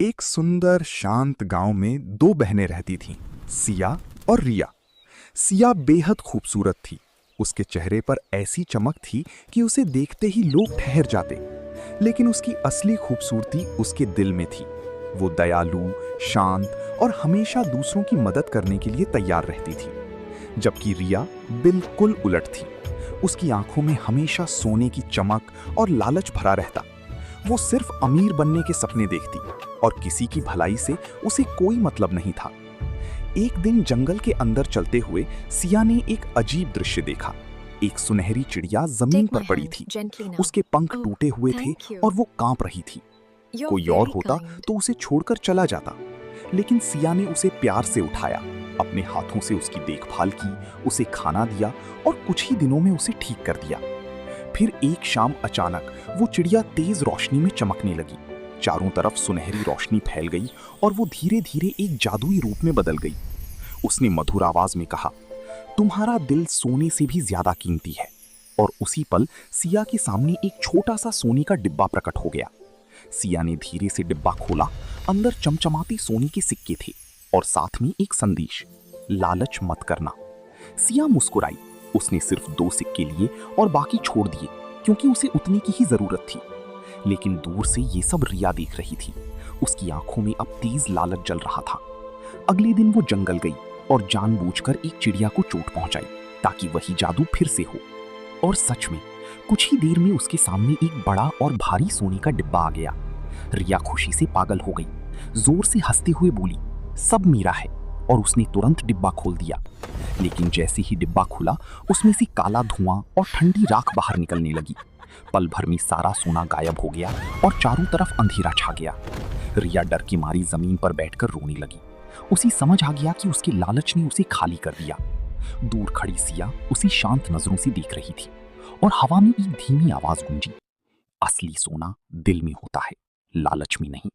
एक सुंदर शांत गांव में दो बहनें रहती थीं, सिया और रिया। सिया बेहद खूबसूरत थी। उसके चेहरे पर ऐसी चमक थी कि उसे देखते ही लोग ठहर जाते। लेकिन उसकी असली खूबसूरती उसके दिल में थी। वो दयालु, शांत और हमेशा दूसरों की मदद करने के लिए तैयार रहती थी। जबकि रिया बिल्कुल उलट थी। उसकी आंखों में हमेशा सोने की चमक और लालच भरा रहता। वो सिर्फ अमीर बनने के सपने देखती और किसी की भलाई से उसे कोई मतलब नहीं था। एक दिन जंगल के अंदर चलते हुए सिया ने एक अजीब दृश्य देखा। एक सुनहरी चिड़िया जमीन पर पड़ी थी। उसके पंख टूटे हुए थे और वो कांप रही थी। कोई और होता तो उसे छोड़कर चला जाता, लेकिन सिया ने उसे प्यार से उठाया, अपने हाथों से उसकी देखभाल की, उसे खाना दिया और कुछ ही दिनों में उसे ठीक कर दिया। फिर एक शाम अचानक वो चिड़िया तेज रोशनी में चमकने लगी। चारों तरफ सुनहरी रोशनी फैल गई और वो धीरे धीरे एक जादुई रूप में बदल गई। उसने मधुर आवाज में कहा, तुम्हारा दिल सोने से भी ज्यादा कीमती है। और उसी पल सिया के सामने एक छोटा सा सोने का डिब्बा प्रकट हो गया। सिया ने धीरे से डिब्बा खोला। अंदर चमचमाते सोने के सिक्के थे और साथ में एक संदेश, लालच मत करना। सिया मुस्कुराई। उसने सिर्फ 2 सिक्के लिए और बाकी छोड़ दिए, क्योंकि उसे उतनी की ही जरूरत थी। लेकिन दूर से ये सब रिया देख रही थी। उसकी आंखों में अब तेज लालच जल रहा था। अगले दिन वो जंगल गई और जानबूझकर एक चिड़िया को चोट पहुंचाई, ताकि वही जादू फिर से हो। और सच में कुछ ही देर में उसके सामने एक बड़ा और भारी सोने का डिब्बा आ गया। रिया खुशी से पागल हो गई। जोर से हंसते हुए बोली, सब मेरा है। और उसने तुरंत डिब्बा खोल दिया। लेकिन जैसे ही डिब्बा खुला, उसमें से काला धुआं और ठंडी राख बाहर निकलने लगी। पल भर में सारा सोना गायब हो गया और चारों तरफ अंधेरा छा गया। रिया डर की मारी जमीन पर बैठकर रोने लगी। उसे समझ आ गया कि उसके लालच ने उसे खाली कर दिया। दूर खड़ी सिया उसी शांत नजरों से देख रही थी और हवा में एक धीमी आवाज गूंजी, असली सोना दिल में होता है, लालच में नहीं।